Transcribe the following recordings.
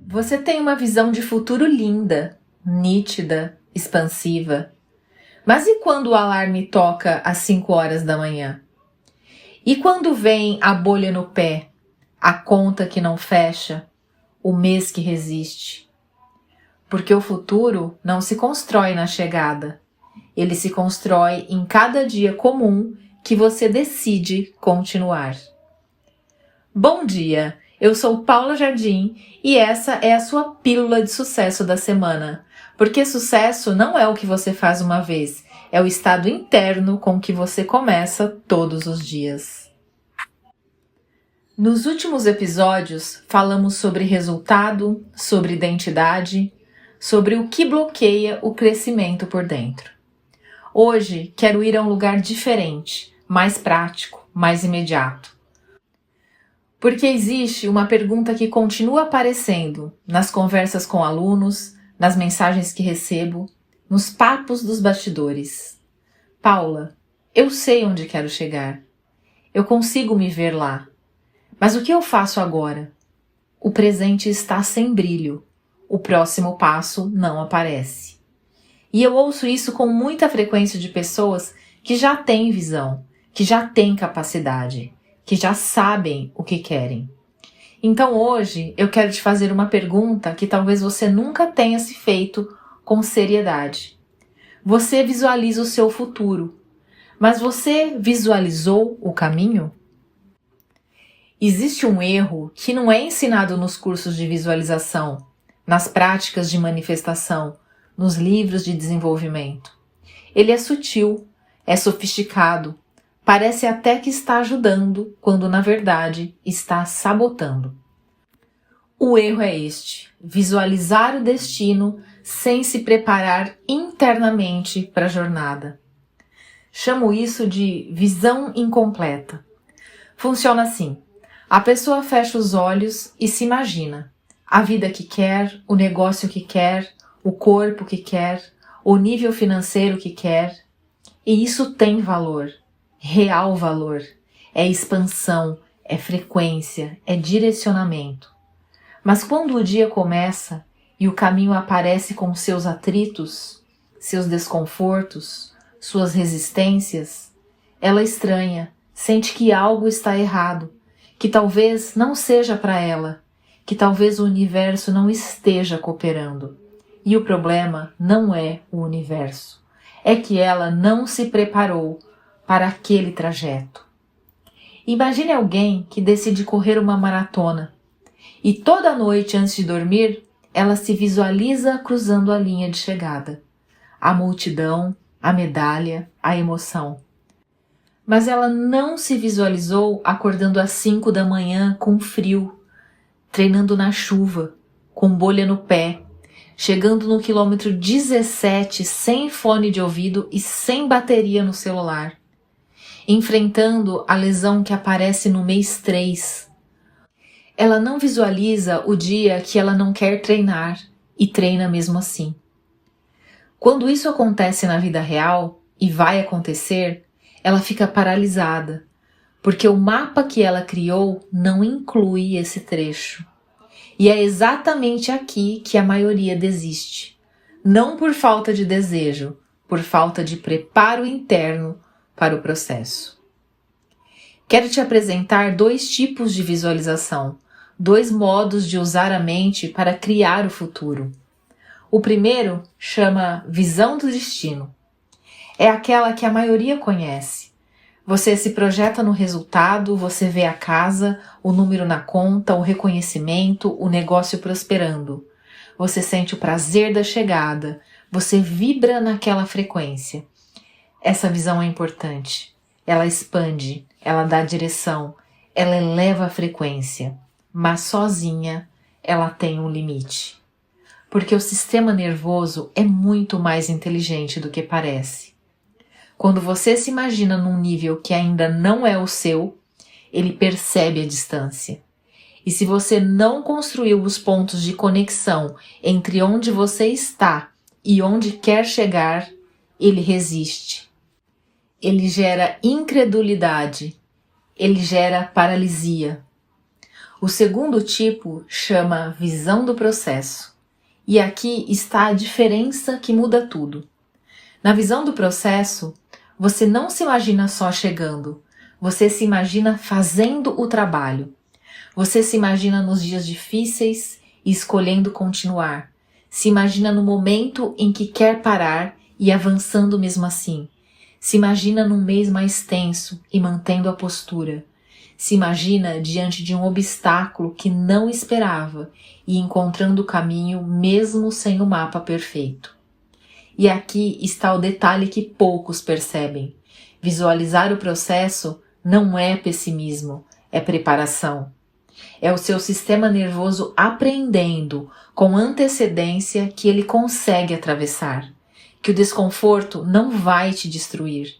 Você tem uma visão de futuro linda, nítida, expansiva. Mas e quando o alarme toca às 5 horas da manhã? E quando vem a bolha no pé, a conta que não fecha, o mês que resiste? Porque o futuro não se constrói na chegada. Ele se constrói em cada dia comum que você decide continuar. Bom dia! Eu sou Paula Jardim e essa é a sua pílula de sucesso da semana. Porque sucesso não é o que você faz uma vez, é o estado interno com que você começa todos os dias. Nos últimos episódios, falamos sobre resultado, sobre identidade, sobre o que bloqueia o crescimento por dentro. Hoje, quero ir a um lugar diferente, mais prático, mais imediato. Porque existe uma pergunta que continua aparecendo nas conversas com alunos, nas mensagens que recebo, nos papos dos bastidores. Paula, eu sei onde quero chegar. Eu consigo me ver lá. Mas o que eu faço agora? O presente está sem brilho. O próximo passo não aparece. E eu ouço isso com muita frequência de pessoas que já têm visão, que já têm capacidade, que já sabem o que querem. Então hoje eu quero te fazer uma pergunta que talvez você nunca tenha se feito com seriedade. Você visualiza o seu futuro, mas você visualizou o caminho? Existe um erro que não é ensinado nos cursos de visualização, nas práticas de manifestação, nos livros de desenvolvimento. Ele é sutil, é sofisticado, parece até que está ajudando, quando na verdade está sabotando. O erro é este: visualizar o destino sem se preparar internamente para a jornada. Chamo isso de visão incompleta. Funciona assim: a pessoa fecha os olhos e se imagina a vida que quer, o negócio que quer, o corpo que quer, o nível financeiro que quer, e isso tem valor. Real valor, é expansão, é frequência, é direcionamento. Mas quando o dia começa e o caminho aparece com seus atritos, seus desconfortos, suas resistências, ela estranha, sente que algo está errado, que talvez não seja para ela, que talvez o universo não esteja cooperando. E o problema não é o universo, é que ela não se preparou para aquele trajeto. Imagine alguém que decide correr uma maratona e toda noite antes de dormir ela se visualiza cruzando a linha de chegada. A multidão, a medalha, a emoção. Mas ela não se visualizou acordando às 5 da manhã com frio, treinando na chuva, com bolha no pé, chegando no quilômetro 17 sem fone de ouvido e sem bateria no celular. Enfrentando a lesão que aparece no mês 3. Ela não visualiza o dia que ela não quer treinar e treina mesmo assim. Quando isso acontece na vida real, e vai acontecer, ela fica paralisada, porque o mapa que ela criou não inclui esse trecho. E é exatamente aqui que a maioria desiste. Não por falta de desejo, por falta de preparo interno para o processo. Quero te apresentar 2 tipos de visualização, 2 modos de usar a mente para criar o futuro. O primeiro chama visão do destino. É aquela que a maioria conhece. Você se projeta no resultado, você vê a casa, o número na conta, o reconhecimento, o negócio prosperando. Você sente o prazer da chegada, você vibra naquela frequência. Essa visão é importante. Ela expande, ela dá direção, ela eleva a frequência, mas sozinha ela tem um limite. Porque o sistema nervoso é muito mais inteligente do que parece. Quando você se imagina num nível que ainda não é o seu, ele percebe a distância. E se você não construiu os pontos de conexão entre onde você está e onde quer chegar, ele resiste. Ele gera incredulidade, ele gera paralisia. O segundo tipo chama visão do processo. E aqui está a diferença que muda tudo. Na visão do processo, você não se imagina só chegando, você se imagina fazendo o trabalho. Você se imagina nos dias difíceis e escolhendo continuar. Se imagina no momento em que quer parar e avançando mesmo assim. Se imagina num mês mais tenso e mantendo a postura. Se imagina diante de um obstáculo que não esperava e encontrando o caminho mesmo sem o mapa perfeito. E aqui está o detalhe que poucos percebem. Visualizar o processo não é pessimismo, é preparação. É o seu sistema nervoso aprendendo com antecedência que ele consegue atravessar, que o desconforto não vai te destruir,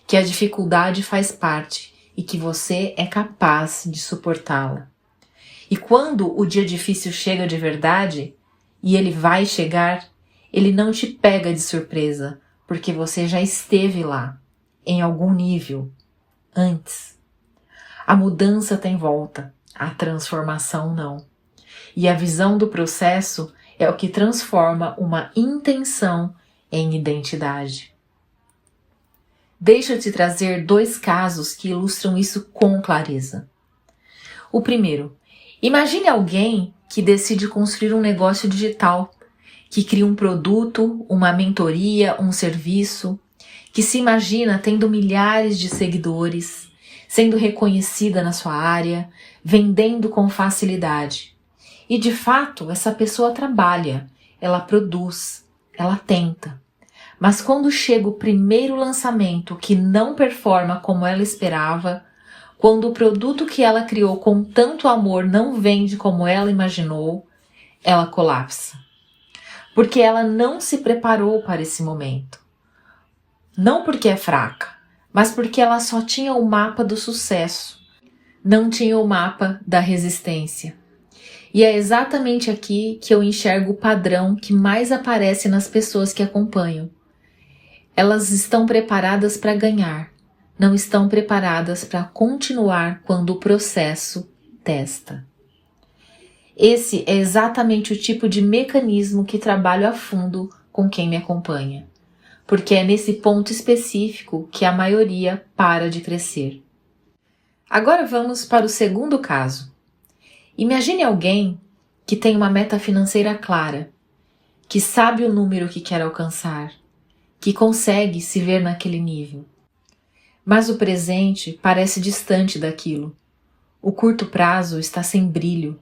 que a dificuldade faz parte e que você é capaz de suportá-la. E quando o dia difícil chega de verdade, e ele vai chegar, ele não te pega de surpresa, porque você já esteve lá, em algum nível, antes. A mudança tem volta, a transformação não. E a visão do processo é o que transforma uma intenção em identidade. Deixa eu te trazer 2 casos que ilustram isso com clareza. O primeiro, imagine alguém que decide construir um negócio digital, que cria um produto, uma mentoria, um serviço, que se imagina tendo milhares de seguidores, sendo reconhecida na sua área, vendendo com facilidade. E de fato, essa pessoa trabalha, ela produz, ela tenta. Mas quando chega o primeiro lançamento que não performa como ela esperava, quando o produto que ela criou com tanto amor não vende como ela imaginou, ela colapsa. Porque ela não se preparou para esse momento. Não porque é fraca, mas porque ela só tinha o mapa do sucesso, não tinha o mapa da resistência. E é exatamente aqui que eu enxergo o padrão que mais aparece nas pessoas que acompanham. Elas estão preparadas para ganhar, não estão preparadas para continuar quando o processo testa. Esse é exatamente o tipo de mecanismo que trabalho a fundo com quem me acompanha, porque é nesse ponto específico que a maioria para de crescer. Agora vamos para o segundo caso. Imagine alguém que tem uma meta financeira clara, que sabe o número que quer alcançar, que consegue se ver naquele nível. Mas o presente parece distante daquilo. O curto prazo está sem brilho.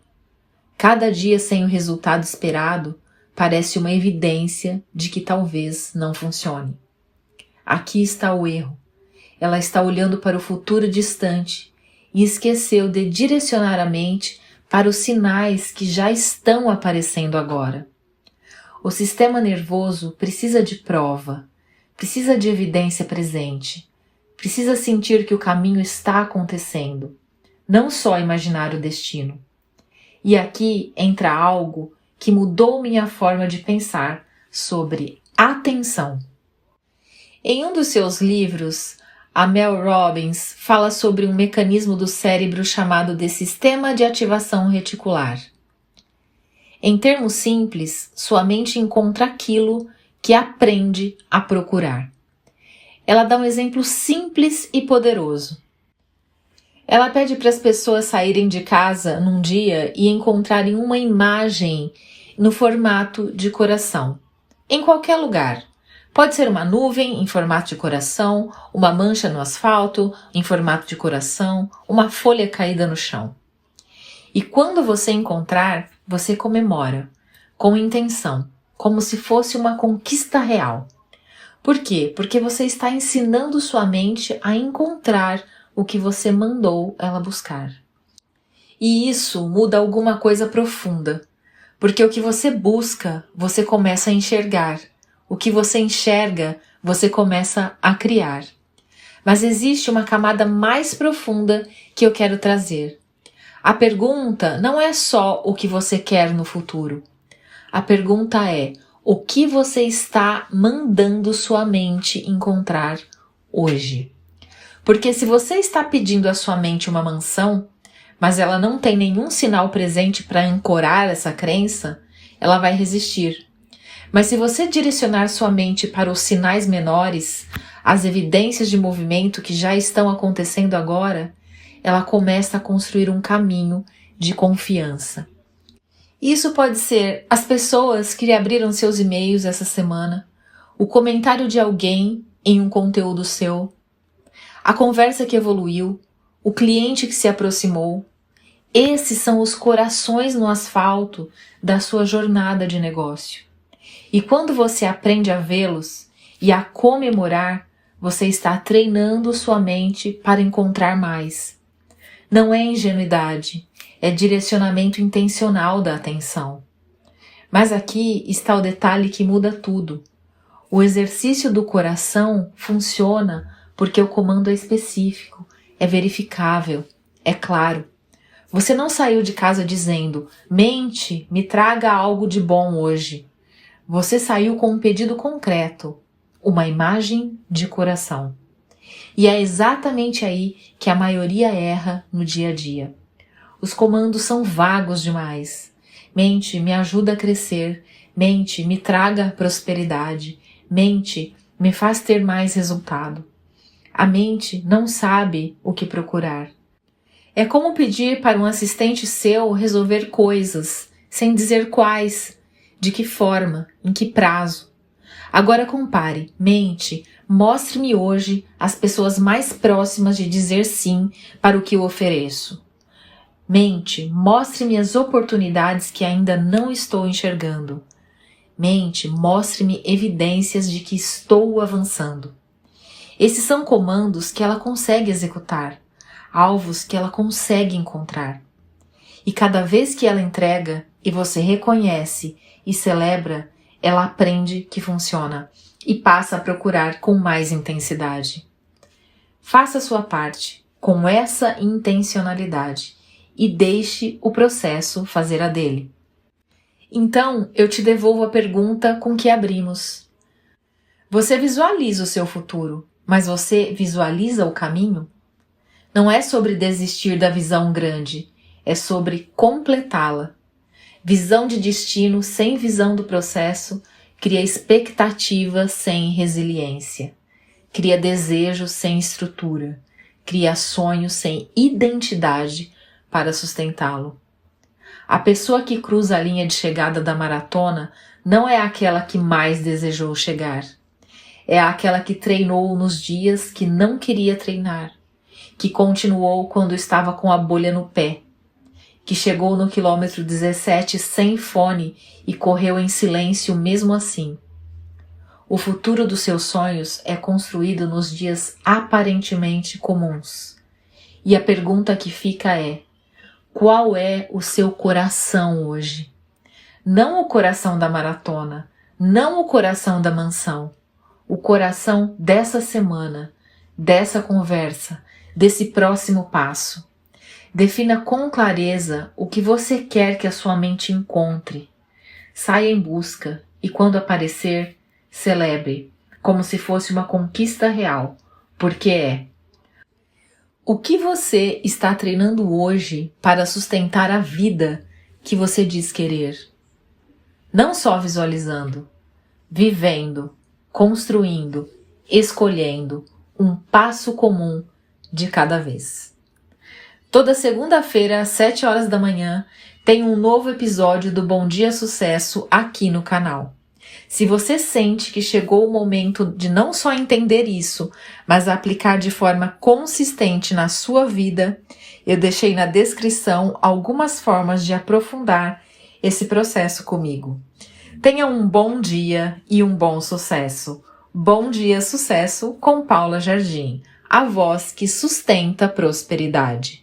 Cada dia sem o resultado esperado parece uma evidência de que talvez não funcione. Aqui está o erro. Ela está olhando para o futuro distante e esqueceu de direcionar a mente para os sinais que já estão aparecendo agora. O sistema nervoso precisa de prova, precisa de evidência presente, precisa sentir que o caminho está acontecendo, não só imaginar o destino. E aqui entra algo que mudou minha forma de pensar sobre atenção. Em um dos seus livros, a Mel Robbins fala sobre um mecanismo do cérebro chamado de sistema de ativação reticular. Em termos simples, sua mente encontra aquilo que aprende a procurar. Ela dá um exemplo simples e poderoso. Ela pede para as pessoas saírem de casa num dia e encontrarem uma imagem no formato de coração, em qualquer lugar. Pode ser uma nuvem em formato de coração, uma mancha no asfalto em formato de coração, uma folha caída no chão. E quando você encontrar, você comemora, com intenção, como se fosse uma conquista real. Por quê? Porque você está ensinando sua mente a encontrar o que você mandou ela buscar. E isso muda alguma coisa profunda, porque o que você busca, você começa a enxergar. O que você enxerga, você começa a criar. Mas existe uma camada mais profunda que eu quero trazer. A pergunta não é só o que você quer no futuro. A pergunta é o que você está mandando sua mente encontrar hoje. Porque se você está pedindo à sua mente uma mansão, mas ela não tem nenhum sinal presente para ancorar essa crença, ela vai resistir. Mas se você direcionar sua mente para os sinais menores, as evidências de movimento que já estão acontecendo agora, ela começa a construir um caminho de confiança. Isso pode ser as pessoas que lhe abriram seus e-mails essa semana, o comentário de alguém em um conteúdo seu, a conversa que evoluiu, o cliente que se aproximou. Esses são os corações no asfalto da sua jornada de negócio. E quando você aprende a vê-los e a comemorar, você está treinando sua mente para encontrar mais. Não é ingenuidade, é direcionamento intencional da atenção. Mas aqui está o detalhe que muda tudo. O exercício do coração funciona porque o comando é específico, é verificável, é claro. Você não saiu de casa dizendo, mente, me traga algo de bom hoje. Você saiu com um pedido concreto, uma imagem de coração. E é exatamente aí que a maioria erra no dia a dia. Os comandos são vagos demais. Mente, me ajuda a crescer. Mente, me traga prosperidade. Mente, me faz ter mais resultado. A mente não sabe o que procurar. É como pedir para um assistente seu resolver coisas, sem dizer quais, de que forma, em que prazo. Agora compare, mente, mostre-me hoje as pessoas mais próximas de dizer sim para o que eu ofereço. Mente, mostre-me as oportunidades que ainda não estou enxergando. Mente, mostre-me evidências de que estou avançando. Esses são comandos que ela consegue executar, alvos que ela consegue encontrar. E cada vez que ela entrega e você reconhece e celebra, ela aprende que funciona e passa a procurar com mais intensidade. Faça a sua parte com essa intencionalidade e deixe o processo fazer a dele. Então, eu te devolvo a pergunta com que abrimos. Você visualiza o seu futuro, mas você visualiza o caminho? Não é sobre desistir da visão grande, é sobre completá-la. Visão de destino sem visão do processo cria expectativa sem resiliência, cria desejo sem estrutura, cria sonho sem identidade para sustentá-lo. A pessoa que cruza a linha de chegada da maratona não é aquela que mais desejou chegar. É aquela que treinou nos dias que não queria treinar, que continuou quando estava com a bolha no pé, que chegou no quilômetro 17 sem fone e correu em silêncio mesmo assim. O futuro dos seus sonhos é construído nos dias aparentemente comuns. E a pergunta que fica é: qual é o seu coração hoje? Não o coração da maratona, não o coração da mansão. O coração dessa semana, dessa conversa, desse próximo passo. Defina com clareza o que você quer que a sua mente encontre. Saia em busca e, quando aparecer, celebre, como se fosse uma conquista real, porque é. O que você está treinando hoje para sustentar a vida que você diz querer? Não só visualizando, vivendo, construindo, escolhendo um passo comum de cada vez. Toda segunda-feira, às 7 horas da manhã, tem um novo episódio do Bom Dia Sucesso aqui no canal. Se você sente que chegou o momento de não só entender isso, mas aplicar de forma consistente na sua vida, eu deixei na descrição algumas formas de aprofundar esse processo comigo. Tenha um bom dia e um bom sucesso. Bom Dia Sucesso com Paula Jardim, a voz que sustenta a prosperidade.